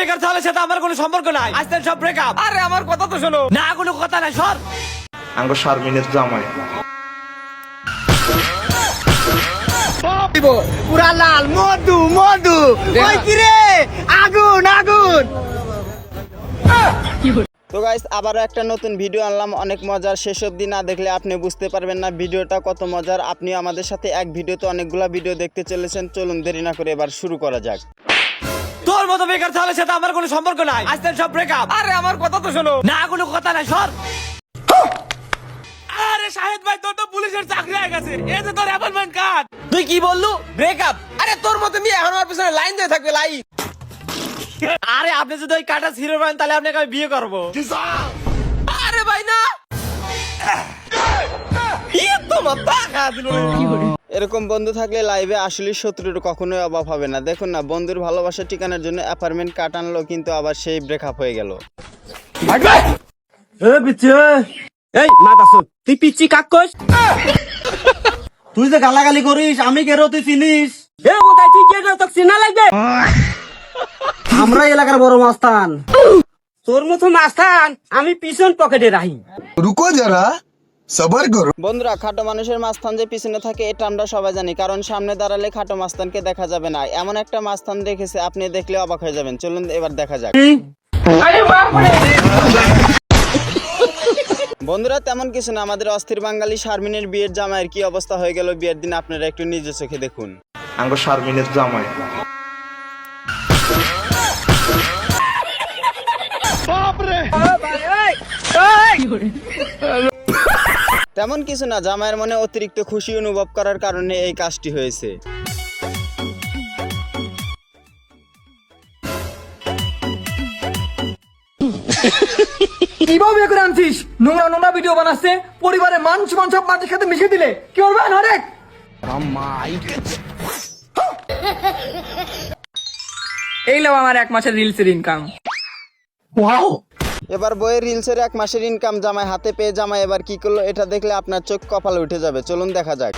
বেকার ছেলের সাথে আমার কোনো সম্পর্ক নাই, আজ থেকে সব ব্রেকআপ। আরে আমার কথা তো শোনো না, কোনো কথা নাই, সর। আঙ্গো শারমিনের জামাই পুরা লাল মধু মধু ওই কি রে, আগুন আগুন। তো গাইস আবারও একটা নতুন ভিডিও আনলাম, অনেক মজার। শেষ অবধি না দেখলে আপনি বুঝতে পারবেন না ভিডিওটা কত মজার। আপনি আমাদের সাথে এক ভিডিওতে অনেকগুলা ভিডিও দেখতে চলেছেন। চলুন দেরি না করে এবার শুরু করা যাক। তোর মতো বেকার ছেলের সাথে আমার কোনো সম্পর্ক নাই, আজ থেকে সব ব্রেকআপ। আরে আমার কথা তো শোনো না, কোনো কথা নাই, সর। আরে শাহেদ ভাই, তোর তো পুলিশের চাকরি হয়ে গেছে, এই যে তোর অ্যাপয়েন্টমেন্ট কার্ড। তুই কি বললু? ব্রেকআপ? আরে তোর মতো মেয়ে এখন আমার পিছনে লাইন দিয়ে থাকবে, লাইন। আরে আপনি যদি ওই কাটা হিরো পান তাহলে আপনাকে আমি বিয়ে করবো। আরে ভাই না, এরকম বন্ধু থাকলে লাইভে আসলে শত্রুর কখনোই অভাব হবে না। দেখুন না, বন্ধুর ভালোবাসা ঠিকানার জন্য অ্যাপার্টমেন্ট কাট আনলো, কিন্তু আবার সেই ব্রেকআপ হয়ে গেল। এই মাতাসু, তুই পিচ্ছি কাক কইস? তুই যে গালাগালি করিস, আমি কেরো তুই চিনিস? এ বোধহয় তুই কে না, তোকে চিনা লাগবে। আমরা এলাকার বড় মাস্তান। তোর মতো মাস্তান আমি পিছন পকেটে রাখি। रुको जरा सबर करो। বন্ধুরা, খাটো মানুষের মাস্তান যে পিছনে থাকে এটা আমরা সবাই জানি, কারণ সামনে দাঁড়ালে খাটো মাস্তানকে দেখা যাবে না। এমন একটা মাস্তান রেখেছে, আপনি দেখলে অবাক হয়ে যাবেন। চলুন এবার দেখা যাক। বন্ধুরা, তেমন কিছু না, আমাদের অস্থির বাঙালি শারমিনের বিয়ের জামাইয়ের কি অবস্থা হয়ে গেল বিয়ের দিন, আপনারা একটু নিজের চোখে দেখুন। আঙ্গো শারমিনের জামাই তেমন কিছু না, জামাইয়ের মনে অতিরিক্ত খুশি অনুভব করার কারণে এই কাজটি হয়েছে। কিভাবে বিয়ে করে আনছিস? নোংরা নোংরা ভিডিও বানাচ্ছে, পরিবারের মান সম্মান সব মাটির সাথে মিশিয়ে দিলে কি করবে? আরেক এই লো আমার 1 মাসের রিলসের ইনকাম। ওয়াও, এবার বইয়ের রিলসের 1 মাসের ইনকাম জামাই হাতে পেয়ে জামাই এবার কি করলো, এটা দেখলে আপনার চোখ কপালে উঠে যাবে। চলুন দেখা যাক।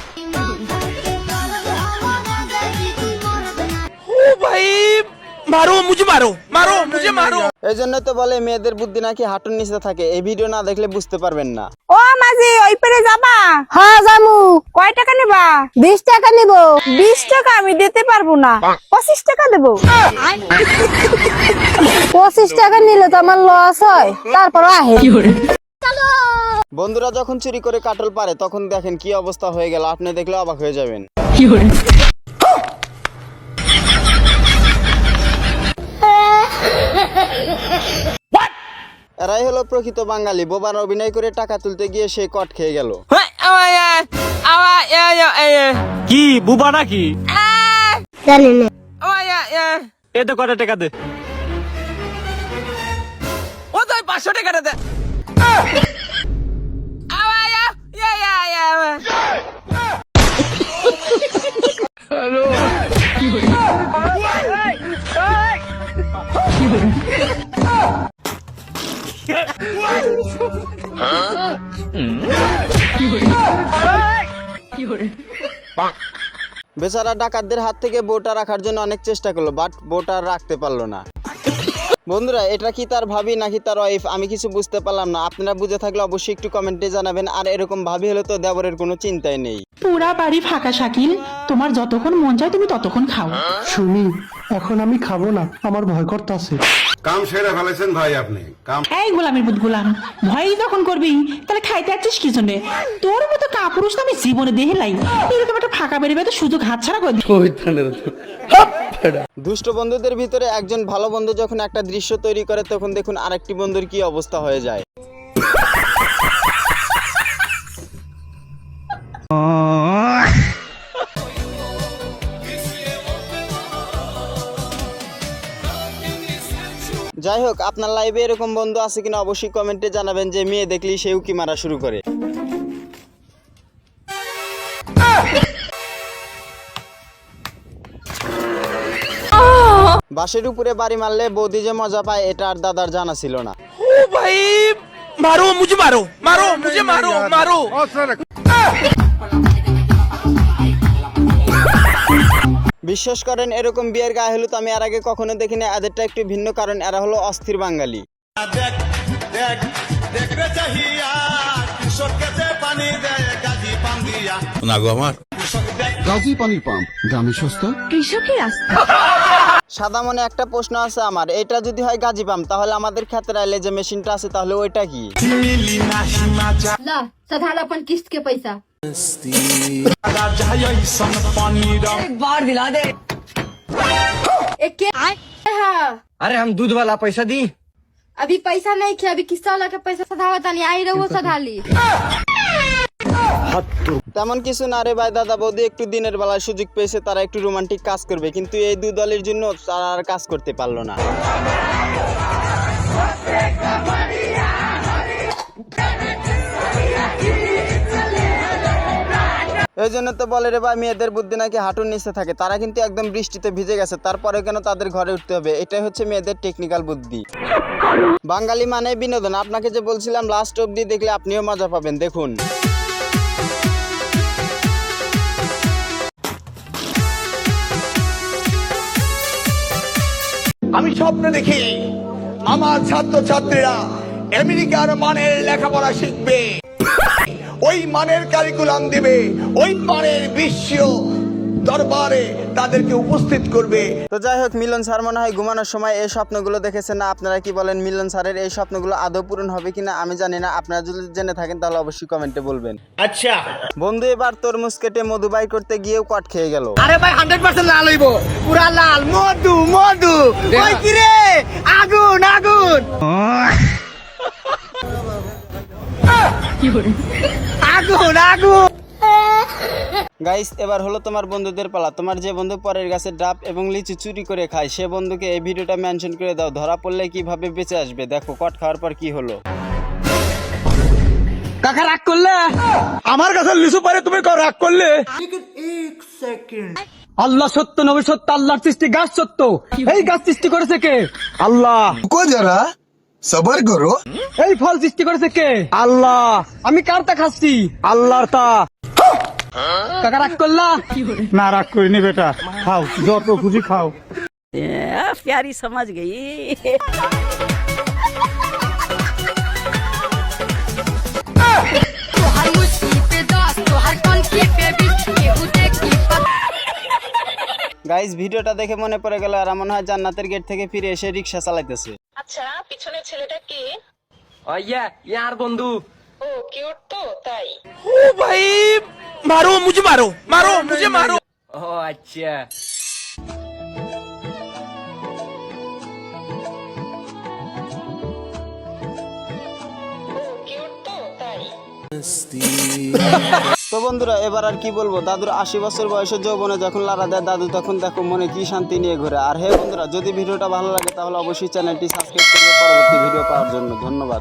এই জন্য তো বলে মেয়েদের বুদ্ধি নাকি হাঁটুর নিচে থাকে। এই ভিডিও না দেখলে বুঝতে পারবেন না। ও মাঝি, ওই পারে যাবা? হ্যাঁ যামু। কয় টাকা নেবা? 20 টাকা নিব। 20 টাকা আমি দিতে পারবো না, 25 টাকা দেবো। 25 টাকা নিলে তো আমার লস হয়, তারপর আহে। বন্ধুরা যখন চুরি করে কাটল পারে তখন দেখেন কি অবস্থা হয়ে গেল, আপনি দেখলে অবাক হয়ে যাবেন। এরাই হলো প্রকৃত বাঙালি, বোবার অভিনয় করে টাকা তুলতে গিয়ে সে কট খেয়ে গেল। কি বুবা নাকি? জানি না। এ তো কত টাকা দে? ও তো 500 টাকা দে। বেচারা ডাকাতদের হাত থেকে বউটা রাখার জন্য অনেক চেষ্টা করলো, বাট বউটা রাখতে পারলো না। বন্ধুরা, এটা কি তার ভাবি নাকি তার ওয়াইফ, আমি কিছু বুঝতে পারলাম না। আপনারা বুঝে থাকলে অবশ্যই একটু কমেন্টে জানাবেন। আর এরকম ভাবি হলে তো দেবরের কোনো চিন্তাই নেই। পুরা বাড়ি ফাঁকা শাকিল, তোমার যতক্ষণ মন চায় তুমি ততক্ষণ খাও। শুনি, এখন আমি খাবো না, আমার ভয় করতেছে। काम सेरा ফেলেছেন ভাই আপনি। কাম এই গোলামের বুধ গোলাম, ভয়ই যখন করবি তাহলে খাইতে আসছিস কি জন্যে? তোর মতো কাপুরুষ তো আমি জীবনে দেখে লাই। এরকম একটা ফাঁকা বেরিয়ে তো সুযোগ হাতছাড়া করে দিই। দুষ্ট বন্ধুদের ভিতরে একজন ভালো বন্ধু যখন একটা দৃশ্য তৈরি করে তখন দেখুন আরেকটি বন্ধুর কি অবস্থা হয়ে যায়। যাই হোক, আপনার লাইভে এরকম বন্ধু আছে কিনা অবশ্যই কমেন্টে জানাবেন, যে মেয়ে দেখলেই সে উকি মারা শুরু করে। বাসের উপরে বাড়ি মারলে বৌদি যে মজা পায় এটা আর দাদার জানা ছিল না। বিশ্বাস করেন এরকম বিয়ের গায়ে হলুদ আমি এর আগে কখনো দেখিনি। এদেরটা একটু ভিন্ন, কারণ এরা হলো অস্থির বাঙালি। গাজী পানির পাম্প দামি সস্তা। কৃষকের সাদা মনে একটা প্রশ্ন আছে আমার, এটা যদি হয় গাজী পাম্প তাহলে আমাদের ক্ষেতের আইলে যে মেশিনটা আছে তাহলে ওইটা কি? ला सधाला अपन किस्त के पैसा बार दिला दे। एक के हाँ अरे हम दूध वाला पैसा दी। अभी पैसा नहीं किया, अभी किस्त वाला का पैसा सधावा तानी आई रहो सधाली। তেমন কিছু না রে ভাই, দাদা বৌদি একটু দিনের বেলায় সুযোগ পেয়েছে, তারা একটু রোমান্টিক কাজ করবে, কিন্তু এই দুই দলের জন্য তারা আর কাজ করতে পারলো না। এই জন্য তো বলে রে ভাই, মেয়েদের বুদ্ধি নাকি হাঁটুর নিচে থাকে। তারা কিন্তু একদম বৃষ্টিতে ভিজে গেছে, তারপরে কেন তাদের ঘরে উঠতে হবে? এটাই হচ্ছে মেয়েদের টেকনিক্যাল বুদ্ধি। বাঙালি মানে বিনোদন। আপনাকে যে বলছিলাম লাস্ট অবধি দেখলে আপনিও মজা পাবেন, দেখুন। আমি স্বপ্ন দেখি আমার ছাত্রছাত্রীরা আমেরিকার মানের লেখাপড়া শিখবে, ওই মানের কারিকুলাম দিবে, ওই মানের বিশ্ব দরবারে তাদেরকে উপস্থিত করবে। তো যাই হোক, মিলন স্যার মনে হয় ঘুমানোর সময় এই স্বপ্নগুলো দেখেছেন না। আপনারা কি বলেন, মিলন স্যারের এই স্বপ্নগুলো আদৌ পূরণ হবে কিনা আমি জানি না। আপনারা যদি জেনে থাকেন তাহলে অবশ্যই কমেন্টে বলবেন। আচ্ছা বন্ধু, এবার তরমুজ কেটে মধু বাই করতে গিয়েও কট খেয়ে গেল। আরে ভাই 100% লাল হইব, পুরা লাল। মধু মধু ওই কি রে, আগুন আগুন আগুন আগুন। গাইস, এবার হলো তোমার বন্ধুদের পালা। তোমার যে বন্ধু পরের গাছে ডাব এবং লিচু চুরি করে খায়, সে বন্ধুকে এই ভিডিওটা মেনশন করে দাও। ধরা পড়লে কিভাবে বেঁচে আসবে দেখো। কট খাওয়ার পর কি হলো। কাকা রাগ করলে? আমার কাছে লিচু পারে তুমি রাগ করলে? আল্লাহ সত্য, নবী সত্য, আল্লাহর সৃষ্টি গাছ সত্য। এই গাছ সৃষ্টি করেছে কে? আল্লাহ। रुको जरा सबर करो। এই ফল সৃষ্টি করেছে কে? আল্লাহ। আমি কারটা খাচ্ছি? আল্লাহর তা। কাকা রাগ করলা? না রাগ করিনি বেটা, খাও যত খুশি খাও। प्यारी समझ गई। গাইস, ভিডিওটা দেখে মনে পড়ে গেল আর মনে হয় জান্নাতের গেট থেকে ফিরে এসে রিক্সা চালাইতেছে। আচ্ছা, পিছনের ছেলেটা কে? ইয়া ইয়ার বন্ধু। ও কিউট তো, তাই? ও ভাই মারো মুঝে, মারো মারো মুঝে, মারো। ও আচ্ছা। ও কিউট তো, তাই? তো বন্ধুরা, এবার আর কি বলবো, দাদুর 80 বছর বয়সে যৌবনে যখন লাড়া দেয় দাদু, তখন দেখো মনে কি শান্তি নিয়ে ঘুরে। আর হে বন্ধুরা, যদি ভিডিওটা ভালো লাগে তাহলে অবশ্যই চ্যানেলটি সাবস্ক্রাইব করবে পরবর্তী ভিডিও পাওয়ার জন্য। ধন্যবাদ।